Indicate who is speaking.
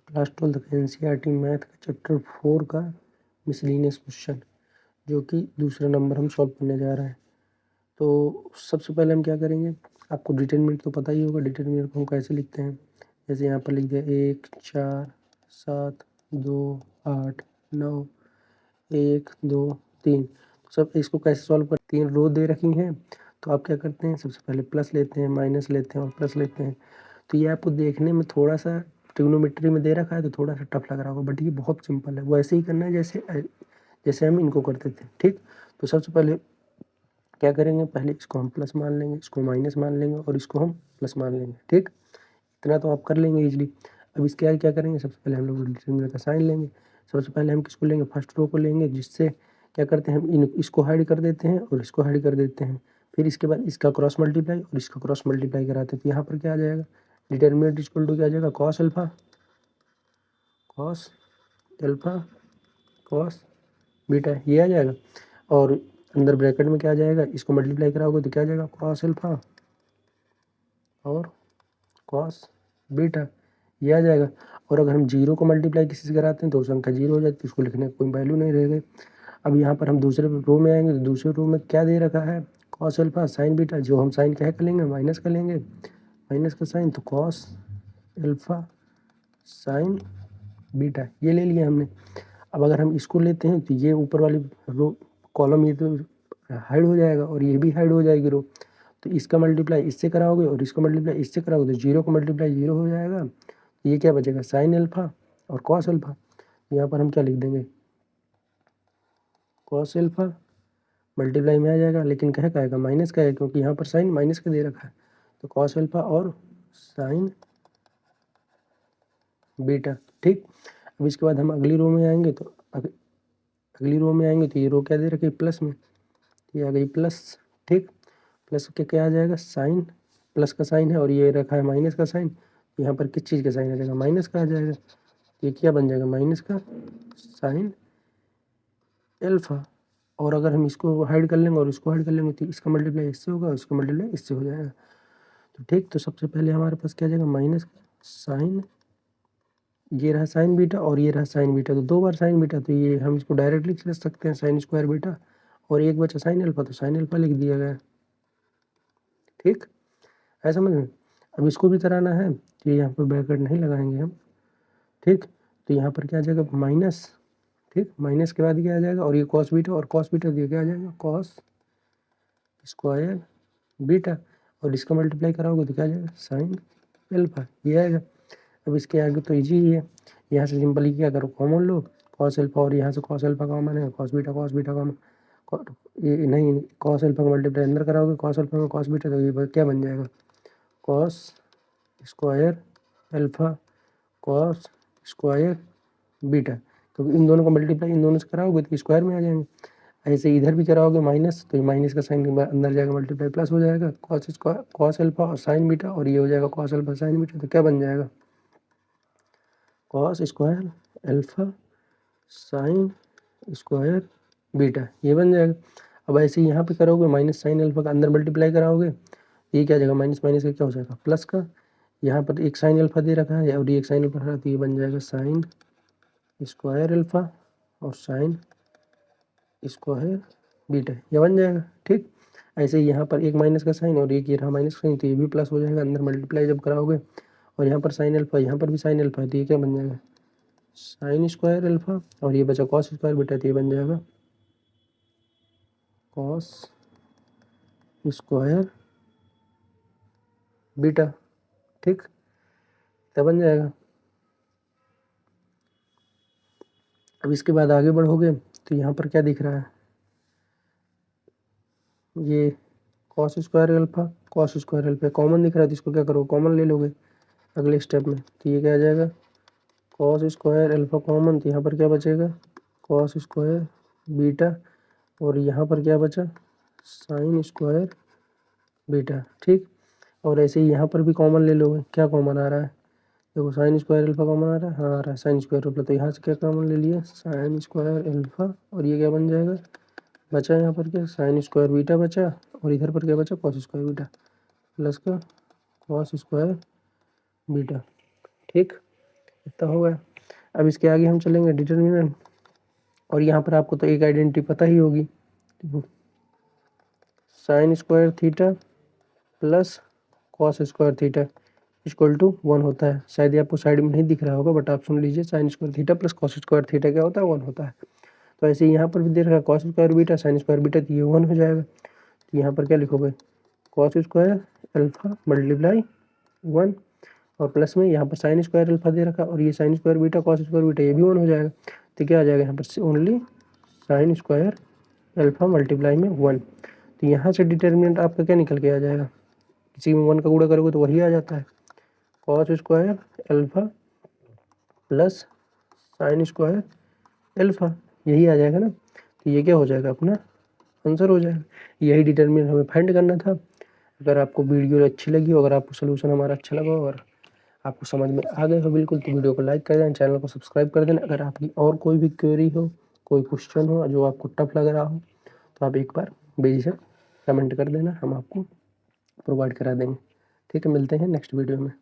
Speaker 1: Class 12 का NCERT math का chapter 4 का मिसलिनियस क्वेश्चन, जो कि दूसरा नंबर हम सॉल्व करने जा रहे हैं। तो सबसे पहले हम क्या करेंगे, आपको डिटरमिनेंट तो पता ही होगा। डिटरमिनेंट को हम कैसे लिखते हैं, जैसे यहाँ पर लिख दिया 1 4 7 2 8 9 1 2 3। तो सब इसको कैसे सॉल्व कर, 3 रो दे रखी हैं, तो आप क्या करते हैं, सबसे पहले प्लस लेते हैं, माइनस लेते हैं और प्लस लेते हैं। तो ये आपको देखने में थोड़ा सा ट्रिग्नोमेट्री में दे रखा है तो थोड़ा सा टफ लग रहा होगा, बट ये बहुत सिंपल है। वो ऐसे ही करना है जैसे हम इनको करते थे, ठीक। तो सबसे पहले क्या करेंगे, पहले इसको हम प्लस मान लेंगे, इसको माइनस मान लेंगे और इसको हम प्लस मान लेंगे, ठीक। इतना तो आप कर लेंगे इजीली। अब इसके आगे क्या करेंगे, सबसे पहले हम लोग डिटरमिनेंट का साइन लेंगे। सबसे पहले हम किसको लेंगे, फर्स्ट रो को लेंगे, जिससे क्या करते हैं हम इसको हाइड कर देते हैं और इसको हाइड कर देते हैं। फिर इसके बाद इसका क्रॉस मल्टीप्लाई और इसका क्रॉस मल्टीप्लाई कराते हैं। तो यहाँ पर क्या आ जाएगा, डिटरमिनेंट इक्वल टू क्या आ जाएगा, कॉस अल्फा कॉस बीटा, ये आ जाएगा। और अंदर ब्रैकेट में क्या आ जाएगा, इसको मल्टीप्लाई कराओगे तो क्या आ जाएगा, कॉस अल्फा और कॉस बीटा, ये आ जाएगा। और अगर हम जीरो को मल्टीप्लाई किसी से कराते हैं तो संख्या जीरो हो जाती है, उसको लिखने का कोई वैल्यू नहीं रहेगी। अब यहाँ पर हम दूसरे रो में आएंगे तो दूसरे रो में क्या दे रखा है, कॉस अल्फा साइन बीटा, जो हम साइन क्या कर लेंगे, माइनस कर लेंगे, माइनस का साइन, तो कॉस अल्फा साइन बीटा ये ले लिया हमने। अब अगर हम इसको लेते हैं तो ये ऊपर वाली रो कॉलम ये तो हाइड हो जाएगा और ये भी हाइड हो जाएगी रो। तो इसका मल्टीप्लाई इससे कराओगे और इसका मल्टीप्लाई इससे कराओगे तो जीरो का मल्टीप्लाई जीरो हो जाएगा। ये क्या बचेगा, साइन अल्फा और कॉस अल्फा। यहाँ पर हम क्या लिख देंगे, कॉस अल्फा मल्टीप्लाई में आ जाएगा, लेकिन कह का आएगा, माइनस का है, क्योंकि यहाँ पर साइन माइनस का दे रखा है। तो कॉस अल्फा और साइन बीटा, ठीक। अब इसके बाद हम अगली रो में आएंगे तो अगली रो में आएंगे तो ये रो क्या दे रखी है, प्लस में, ये आ गई प्लस, ठीक। प्लस के क्या आ जाएगा, साइन, प्लस का साइन है और ये रखा है माइनस का साइन। यहाँ पर किस चीज़ का साइन आ जाएगा, माइनस का आ जाएगा। ये क्या बन जाएगा, माइनस का साइन एल्फा। और अगर हम इसको हाइड कर लेंगे और इसको हाइड कर लेंगे तो इसका मल्टीप्लाई इससे होगा और इसका मल्टीप्लाई इससे हो जाएगा। तो ठीक, तो सबसे पहले हमारे पास क्या आ जाएगा, माइनस का साइन, ये रहा साइन बीटा और ये रहा साइन बीटा, तो 2 बार साइन बीटा, तो ये हम इसको डायरेक्टली लिख सकते हैं साइन स्क्वायर बीटा। और एक बचा साइन अल्फा, तो साइन अल्फा लिख दिया गया, ठीक है समझ में। अब इसको भी कराना है तो यहाँ पर ब्रैकेट नहीं लगाएंगे हम, ठीक। तो यहाँ पर क्या आ जाएगा, माइनस, ठीक, माइनस के बाद क्या आ जाएगा, और ये कॉस बीटा और कॉस बीटा दिया क्या आ जाएगा, कॉस स्क्वायर बीटा, और इसका मल्टीप्लाई कराओगे तो क्या आ जाएगा, साइन अल्फा, ये आएगा। अब इसके आगे तो इजी ही है, यहाँ से सिंपली क्या करो, कॉमन लो, कॉस अल्फा, और यहाँ से कॉस अल्फा कॉमन है, कॉस बीटा कॉमन, ये नहीं, कॉस अल्फा का मल्टीप्लाई अंदर कराओगे, कॉस अल्फा में कॉस बीटा, तो ये क्या बन जाएगा, cos square alpha cos square beta. क्योंकि इन दोनों का मल्टीप्लाई इन दोनों से कराओगे तो स्क्वायर में आ जाएंगे। ऐसे इधर भी कराओगे माइनस, तो माइनस का साइन अंदर जाएगा, मल्टीप्लाई प्लस हो जाएगा, कॉस स्क्वायर कॉस अल्फा और साइन बीटा, और ये हो जाएगा कॉस अल्फा साइन बीटा। तो क्या बन जाएगा, cos square alpha sine square beta, ये बन जाएगा। अब ऐसे यहाँ पे करोगे, माइनस साइन अल्फा का अंदर मल्टीप्लाई कराओगे, ये क्या जाएगा, माइनस माइनस का क्या हो जाएगा, प्लस का। यहाँ पर एक साइन अल्फा दे रखा है और ये एक साइन अल्फा है, तो ये बन जाएगा साइन स्क्वायर अल्फा और साइन स्क्वायर बीटा, ये बन जाएगा, ठीक। ऐसे ही यहाँ पर एक माइनस का साइन और एक ये रहा माइनस का साइन, तो ये भी प्लस हो जाएगा अंदर मल्टीप्लाई जब कराओगे। और यहाँ पर साइन अल्फा, यहाँ पर भी साइन अल्फा है, तो ये क्या बन जाएगा, साइन स्क्वायर अल्फा, और ये बचा कॉस स्क्वायर बीटा, तो ये बन जाएगा कॉस स्क्वायर बीटा, ठीक, तब बन जाएगा। अब इसके बाद आगे बढ़ोगे तो यहाँ पर क्या दिख रहा है, ये कॉस स्क्वायर अल्फा कॉमन दिख रहा है, तो इसको क्या करो, कॉमन ले लोगे अगले स्टेप में। तो ये क्या आ जाएगा, कॉस स्क्वायर अल्फा कॉमन, तो यहाँ पर क्या बचेगा, कॉस स्क्वायर बीटा, और यहाँ पर क्या बचा, साइन स्क्वायर बीटा, ठीक। और ऐसे ही यहाँ पर भी कॉमन ले लोगे, क्या कॉमन आ रहा है, देखो साइन स्क्वायर अल्फा कॉमन आ रहा है, हाँ आ रहा है साइन स्क्वायर अल्फा, तो यहाँ से क्या कॉमन ले लिया, साइन स्क्वायर अल्फा, और ये क्या बन जाएगा, बचा यहाँ पर क्या, साइन स्क्वायर बीटा बचा, और इधर पर क्या बचा, कॉस स्क्वायर बीटा, प्लस का कॉस स्क्वायर बीटा, ठीक। इतना हो गया। अब इसके आगे हम चलेंगे डिटर्मिनेंट, और यहाँ पर आपको तो एक आइडेंटिटी पता ही होगी, sine square theta plus cos square theta equal to 1 होता है। शायद ये आपको साइड में नहीं दिख रहा होगा, बट आप सुन लीजिए, sign square theta plus cos square theta क्या होता है, 1 होता है। तो ऐसे ही यहाँ पर भी दे रखा है cos square beta sine square beta, तो ये 1 हो जाएगा। तो यहाँ पर क्या लिखोगे, कॉस स्क्वायर अल्फा मल्टीप्लाई 1, और प्लस में यहाँ पर साइन स्क्वायर अल्फा दे रखा, और ये sine square beta cos square beta ये भी 1 हो जाएगा। तो क्या आ जाएगा यहाँ पर only sine square alpha multiply में 1। तो यहाँ से डिटर्मिनेंट आपका क्या निकल के आ जाएगा, किसी में 1 का गुणा करोगे तो वही आ जाता है, cos square alpha plus sine square alpha, यही आ जाएगा ना। तो ये क्या हो जाएगा, अपना आंसर हो जाएगा। यही डिटर्मिनेंट हमें फाइंड करना था। अगर आपको वीडियो अच्छी लगी हो, अगर आपको सोल्यूशन हमारा अच्छा लगा हो और आपको समझ में आ गए हो बिल्कुल, तो वीडियो को लाइक कर देना, चैनल को सब्सक्राइब कर देना। अगर आपकी और कोई भी क्वेरी हो, कोई क्वेश्चन हो जो आपको टफ लग रहा हो, तो आप एक बार बेझिझक कमेंट कर देना, हम आपको प्रोवाइड करा देंगे। ठीक है, मिलते हैं नेक्स्ट वीडियो में।